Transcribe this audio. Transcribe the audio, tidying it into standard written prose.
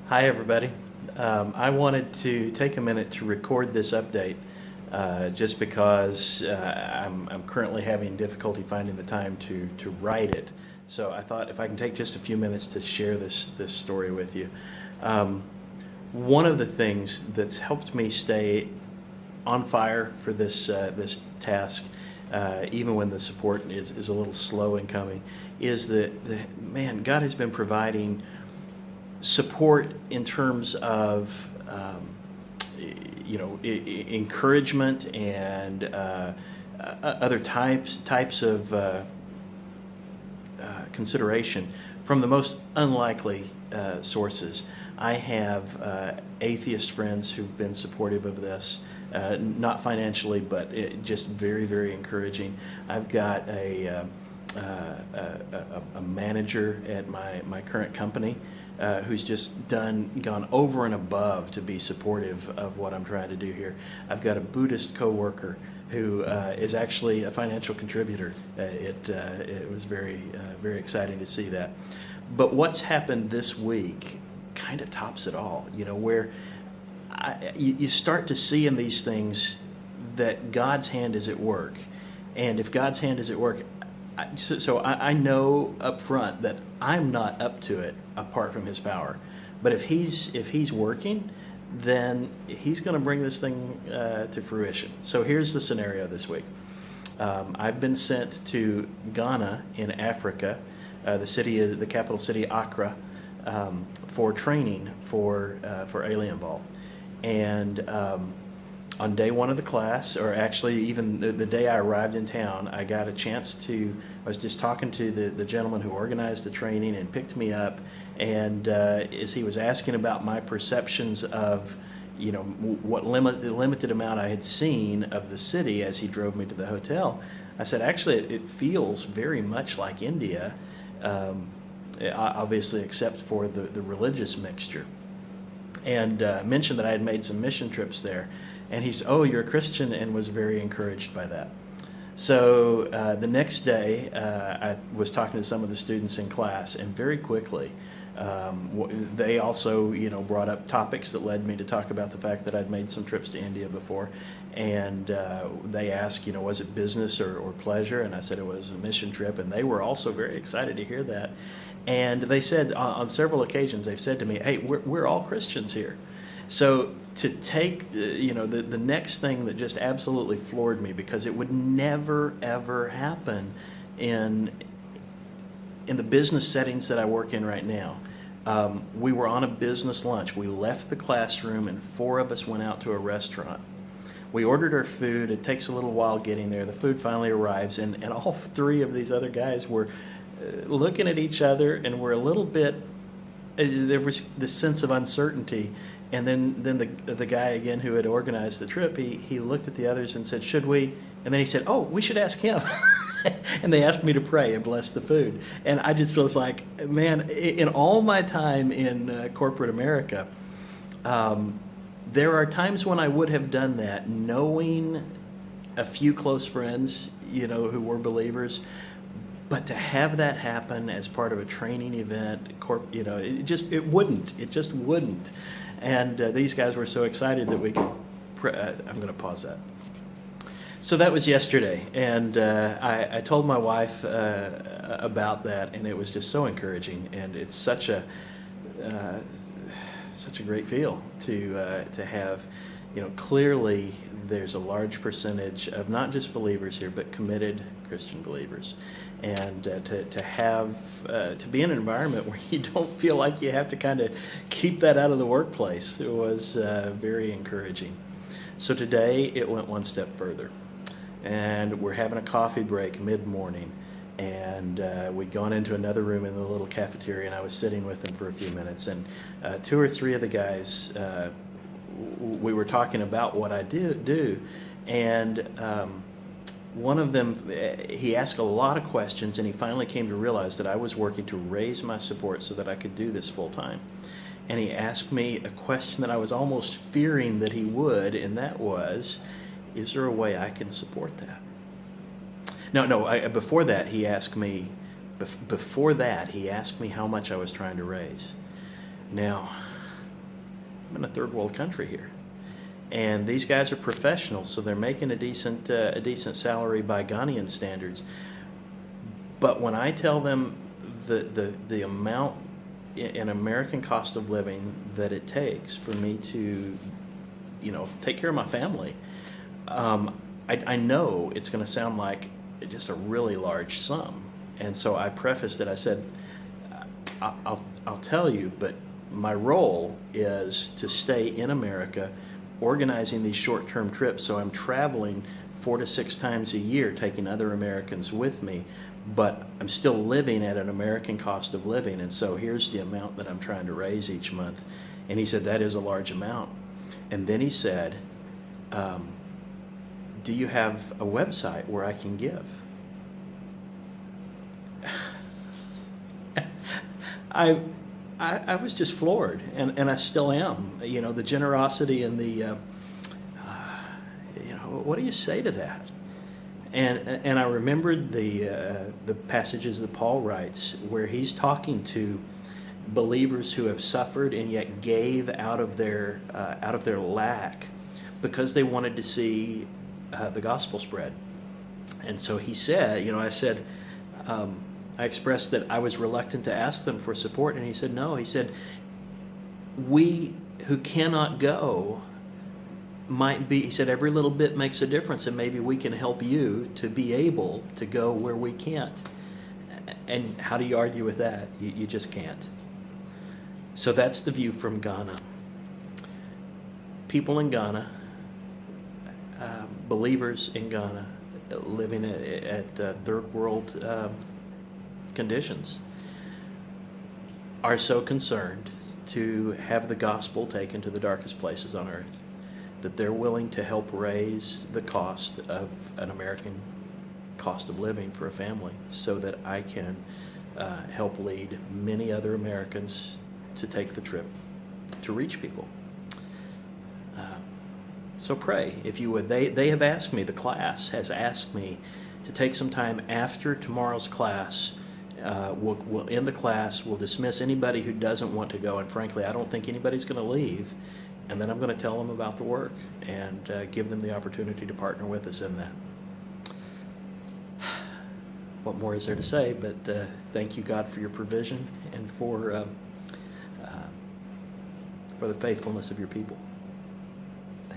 Hi, everybody. I wanted to take a minute to record this update just because I'm currently having difficulty finding the time to write it. So I thought if I can take just a few minutes to share this story with you. Um, One of the things that's helped me stay on fire for this task, even when the support is a little slow in coming, is that man, God has been providing support in terms of encouragement and other types of consideration from the most unlikely sources. I have atheist friends who've been supportive of this, not financially, but just very, very encouraging. I've got a manager at my current company who's just gone over and above to be supportive of what I'm trying to do here. I've got a Buddhist coworker who is actually a financial contributor. It was very exciting to see that. But what's happened this week kind of tops it all. Where you start to see in these things that God's hand is at work, and if God's hand is at work, I know up front that I'm not up to it apart from His power. But if He's working, then He's going to bring this thing to fruition. So here's the scenario this week. I've been sent to Ghana in Africa, the capital city Accra, for training for Alien Ball, and on day one of the class, or actually even the day I arrived in town, I got a chance I was just talking to the gentleman who organized the training and picked me up, and as he was asking about my perceptions of, what the limited amount I had seen of the city as he drove me to the hotel, I said, actually, it feels very much like India, obviously except for the religious mixture. And mentioned that I had made some mission trips there. And he said, "Oh, you're a Christian," and was very encouraged by that. So the next day, I was talking to some of the students in class, and very quickly, they also, brought up topics that led me to talk about the fact that I'd made some trips to India before. And they asked, was it business or pleasure? And I said it was a mission trip, and they were also very excited to hear that. And they said on several occasions, they've said to me, "Hey, we're all Christians here." So to take, the next thing that just absolutely floored me, because it would never ever happen in the business settings that I work in right now. We were on a business lunch. We left the classroom and four of us went out to a restaurant. We ordered our food. It takes a little while getting there. The food finally arrives, and all three of these other guys were looking at each other, and were a little bit, there was this sense of uncertainty. And then the guy again who had organized the trip, he looked at the others and said, "Should we?" And then he said, "Oh, we should ask him." And they asked me to pray and bless the food. And I just was like, man, in all my time in corporate America, there are times when I would have done that, knowing a few close friends, who were believers. But to have that happen as part of a training event, it just wouldn't. And these guys were so excited that we could. I'm going to pause that. So that was yesterday, and I told my wife about that, and it was just so encouraging, and it's such a great feel to have. Clearly there's a large percentage of not just believers here, but committed Christian believers, and to be in an environment where you don't feel like you have to kind of keep that out of the workplace, it was very encouraging. So today it went one step further, and we're having a coffee break mid-morning, and we'd gone into another room in the little cafeteria, and I was sitting with them for a few minutes, and two or three of the guys, we were talking about what I do, and one of them, he asked a lot of questions, and he finally came to realize that I was working to raise my support so that I could do this full time. And he asked me a question that I was almost fearing that he would, and that was, is there a way I can support that? No, before that, he asked me how much I was trying to raise. Now, I'm in a third world country here. And these guys are professionals, so they're making a decent salary by Ghanaian standards. But when I tell them the amount in American cost of living that it takes for me to, take care of my family, I know it's going to sound like just a really large sum. And so I prefaced it. I said, I'll tell you, but my role is to stay in America organizing these short-term trips. So I'm traveling 4 to 6 times a year, taking other Americans with me, but I'm still living at an American cost of living. And so here's the amount that I'm trying to raise each month. And he said, that is a large amount. And then he said, do you have a website where I can give? I was just floored, and I still am. The generosity and the, what do you say to that? And I remembered the passages that Paul writes where he's talking to believers who have suffered and yet gave out of their lack because they wanted to see the gospel spread. And so he said, I said, I expressed that I was reluctant to ask them for support, and he said, no. He said, we who cannot go might be, he said, every little bit makes a difference, and maybe we can help you to be able to go where we can't. And how do you argue with that? You just can't. So that's the view from Ghana. People in Ghana, believers in Ghana, living at third world conditions, are so concerned to have the gospel taken to the darkest places on earth that they're willing to help raise the cost of an American cost of living for a family so that I can help lead many other Americans to take the trip to reach people. So pray, if you would. They have asked me, the class has asked me to take some time after tomorrow's class. We'll end the class, we'll dismiss anybody who doesn't want to go, and frankly, I don't think anybody's going to leave, and then I'm going to tell them about the work and give them the opportunity to partner with us in that. What more is there to say, but thank you, God, for your provision and for the faithfulness of your people.